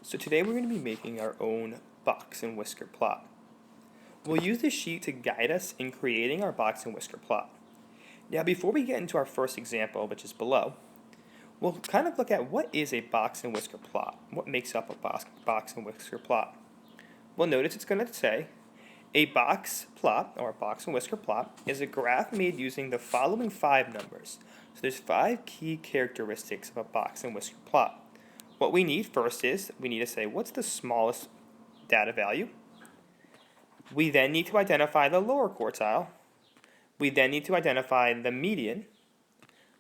So today we're going to be making our own box and whisker plot. We'll use this sheet to guide us in creating our box and whisker plot. Now before we get into our first example, which is below, we'll kind of look at what is a box and whisker plot. What makes up a box and whisker plot? Well, notice it's going to say a box plot, or a box and whisker plot, is a graph made using the following 5 numbers. So there's 5 key characteristics of a box and whisker plot. What we need first is, we need to say what's the smallest data value. We then need to identify the lower quartile. We then need to identify the median.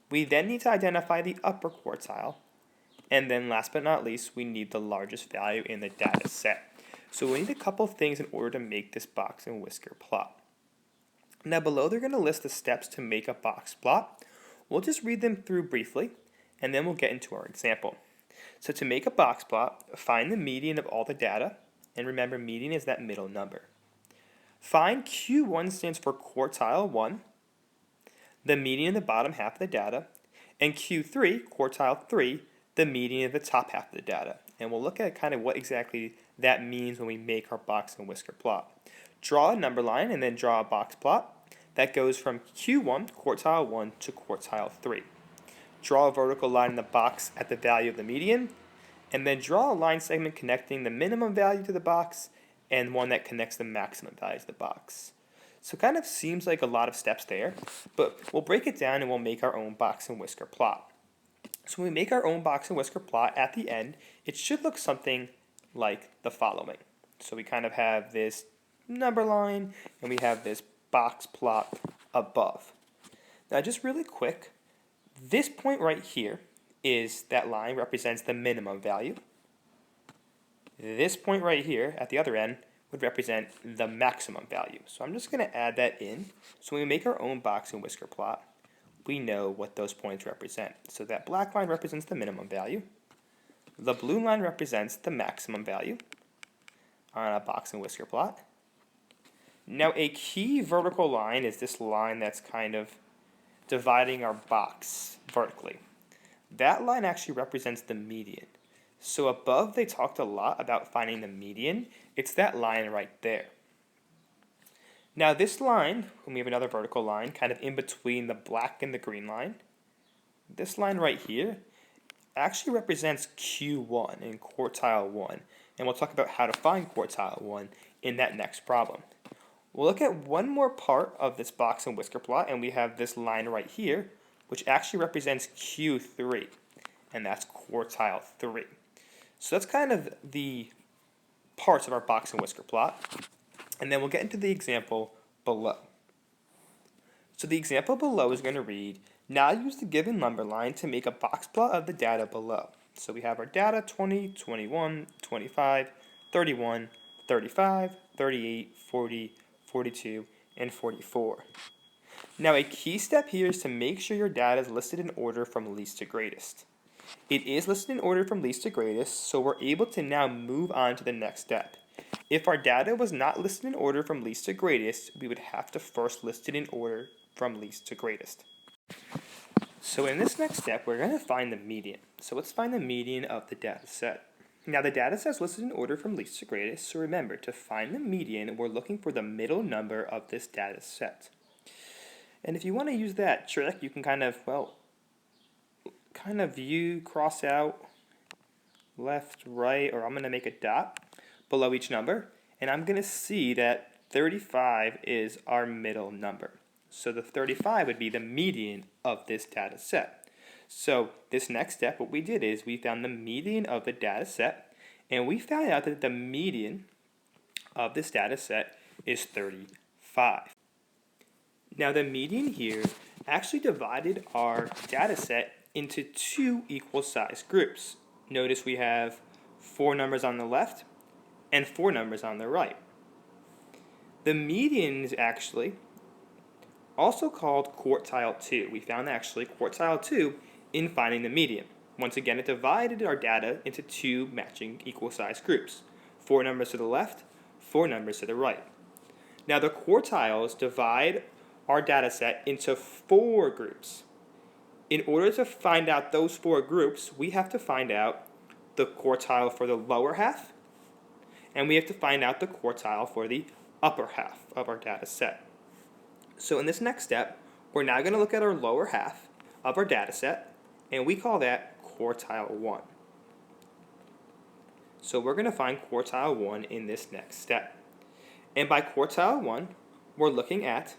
We then need to identify the upper quartile. And then last but not least, we need the largest value in the data set. So we need a couple things in order to make this box and whisker plot. Now below they're going to list the steps to make a box plot. We'll just read them through briefly, and then we'll get into our example. So to make a box plot, find the median of all the data, and remember median is that middle number. Find Q1 stands for quartile 1, the median of the bottom half of the data, and Q3, quartile 3, the median of the top half of the data. And we'll look at kind of what exactly that means when we make our box and whisker plot. Draw a number line and then draw a box plot that goes from Q1, quartile 1, to quartile 3. Draw a vertical line in the box at the value of the median, and then draw a line segment connecting the minimum value to the box and one that connects the maximum value to the box. So it kind of seems like a lot of steps there, but we'll break it down and we'll make our own box and whisker plot. So when we make our own box and whisker plot, at the end, it should look something like the following. So we kind of have this number line, and we have this box plot above. Now just really quick, this point right here is that line represents the minimum value. This point right here at the other end would represent the maximum value. So I'm just going to add that in. So when we make our own box and whisker plot, we know what those points represent. So that black line represents the minimum value. The blue line represents the maximum value on a box and whisker plot. Now a key vertical line is this line that's kind of dividing our box vertically. That line actually represents the median. So above they talked a lot about finding the median. It's that line right there. Now this line, when we have another vertical line, kind of in between the black and the green line, this line right here actually represents Q1 in quartile 1. And we'll talk about how to find quartile 1 in that next problem. We'll look at one more part of this box and whisker plot, and we have this line right here, which actually represents Q3, and that's quartile 3. So that's kind of the parts of our box and whisker plot, and then we'll get into the example below. So the example below is going to read, now use the given number line to make a box plot of the data below. So we have our data 20, 21, 25, 31, 35, 38, 40, 42, and 44. Now a key step here is to make sure your data is listed in order from least to greatest. It is listed in order from least to greatest, so we're able to now move on to the next step. If our data was not listed in order from least to greatest, we would have to first list it in order from least to greatest. So in this next step, we're going to find the median. So let's find the median of the data set. Now the data set is listed in order from least to greatest, so remember, to find the median, we're looking for the middle number of this data set. And if you want to use that trick, you can kind of view, cross out, left, right, or I'm going to make a dot below each number, and I'm going to see that 35 is our middle number. So the 35 would be the median of this data set. So this next step, what we did is we found the median of the data set, and we found out that the median of this data set is 35. Now the median here actually divided our data set into 2 equal sized groups. Notice we have 4 numbers on the left and 4 numbers on the right. The median is actually also called quartile 2. We found actually quartile 2 in finding the median. Once again, it divided our data into 2 matching equal sized groups. 4 numbers to the left, 4 numbers to the right. Now the quartiles divide our data set into 4 groups. In order to find out those 4 groups, we have to find out the quartile for the lower half, and we have to find out the quartile for the upper half of our data set. So in this next step, we're now going to look at our lower half of our data set, and we call that quartile 1. So we're going to find quartile 1 in this next step. And by quartile 1, we're looking at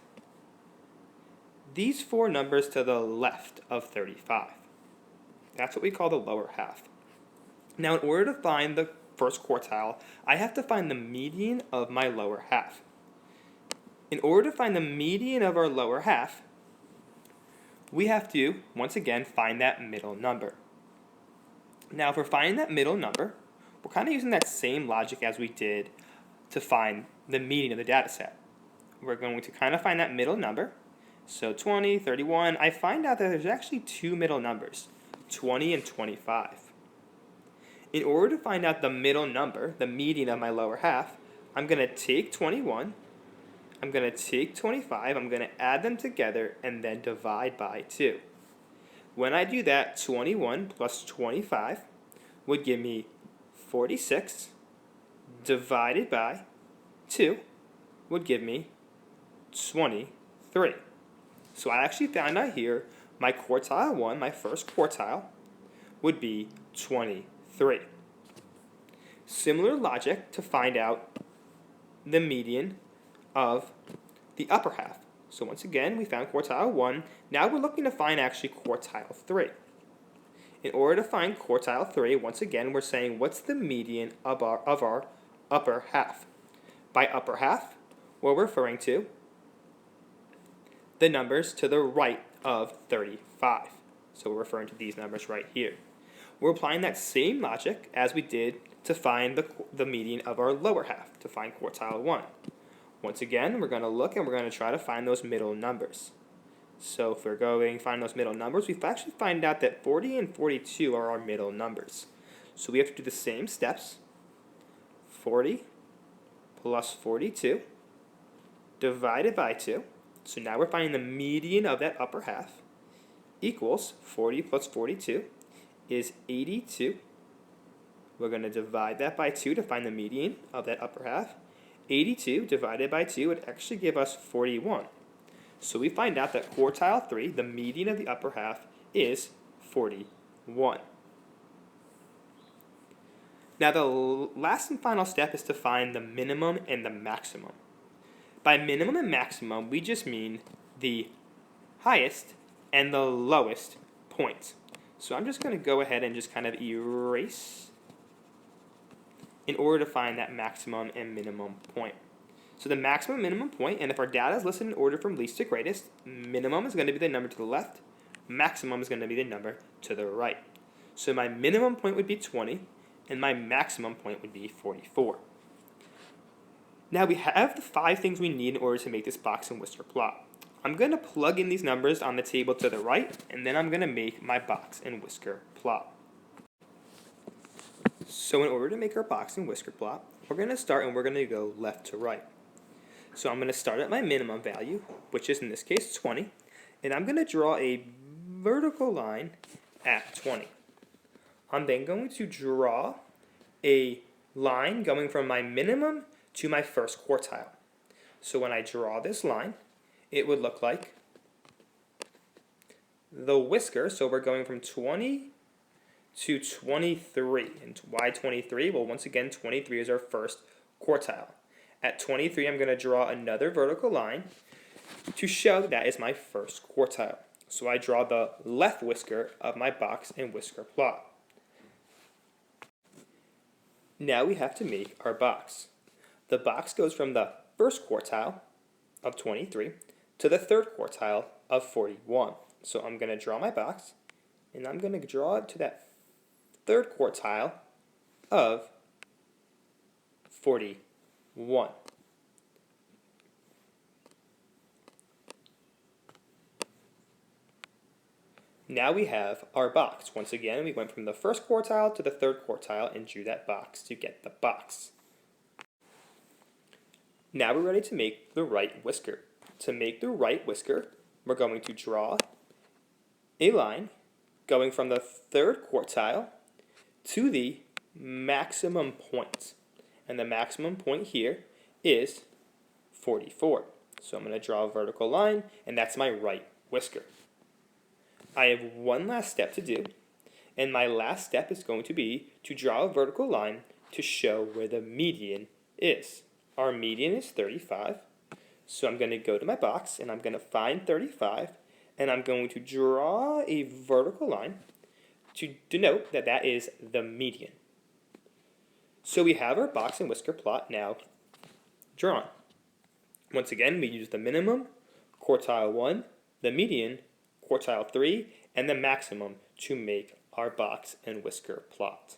these 4 numbers to the left of 35. That's what we call the lower half. Now, in order to find the first quartile, I have to find the median of my lower half. In order to find the median of our lower half, we have to, once again, find that middle number. Now, if we're finding that middle number, we're kind of using that same logic as we did to find the median of the data set. We're going to kind of find that middle number. So 20, 31, I find out that there's actually 2 middle numbers, 20 and 25. In order to find out the middle number, the median of my lower half, I'm going to take 21, I'm going to take 25, I'm going to add them together, and then divide by 2. When I do that, 21 plus 25 would give me 46 divided by 2 would give me 23. So I actually found out here my quartile 1, my first quartile, would be 23. Similar logic to find out the median of the upper half. So once again, we found quartile 1. Now we're looking to find actually quartile 3. In order to find quartile 3, once again, we're saying what's the median of our upper half. By upper half, we're referring to the numbers to the right of 35. So we're referring to these numbers right here. We're applying that same logic as we did to find the median of our lower half, to find quartile 1. Once again, we're going to look and we're going to try to find those middle numbers. So if we're going to find those middle numbers, we've actually found out that 40 and 42 are our middle numbers. So we have to do the same steps. 40 plus 42 divided by 2. So now we're finding the median of that upper half equals 40 plus 42 is 82. We're going to divide that by 2 to find the median of that upper half. 82 divided by 2 would actually give us 41. So we find out that quartile 3, the median of the upper half, is 41. Now the last and final step is to find the minimum and the maximum. By minimum and maximum, we just mean the highest and the lowest points. So I'm just going to go ahead and just kind of erase in order to find that maximum and minimum point. So the maximum and minimum point, and if our data is listed in order from least to greatest, minimum is going to be the number to the left, maximum is going to be the number to the right. So my minimum point would be 20, and my maximum point would be 44. Now we have the 5 things we need in order to make this box and whisker plot. I'm going to plug in these numbers on the table to the right, and then I'm going to make my box and whisker plot. So in order to make our box and whisker plot, we're going to start and we're going to go left to right. So I'm going to start at my minimum value, which is in this case 20, and I'm going to draw a vertical line at 20. I'm then going to draw a line going from my minimum to my first quartile. So when I draw this line, it would look like the whisker. So we're going from 20 to 23. And why 23? Well, once again, 23 is our first quartile. At 23, I'm going to draw another vertical line to show that is my first quartile. So I draw the left whisker of my box and whisker plot. Now we have to make our box. The box goes from the first quartile of 23 to the third quartile of 41. So I'm going to draw my box, and I'm going to draw it to that third quartile of 41. Now we have our box. Once again, we went from the first quartile to the third quartile and drew that box to get the box. Now we're ready to make the right whisker. To make the right whisker, we're going to draw a line going from the third quartile to the maximum point. And the maximum point here is 44. So I'm going to draw a vertical line, and that's my right whisker. I have one last step to do, and my last step is going to be to draw a vertical line to show where the median is. Our median is 35, so I'm going to go to my box, and I'm going to find 35, and I'm going to draw a vertical line to denote that that is the median. So we have our box and whisker plot now drawn. Once again, we use the minimum, quartile 1, the median, quartile 3, and the maximum to make our box and whisker plot.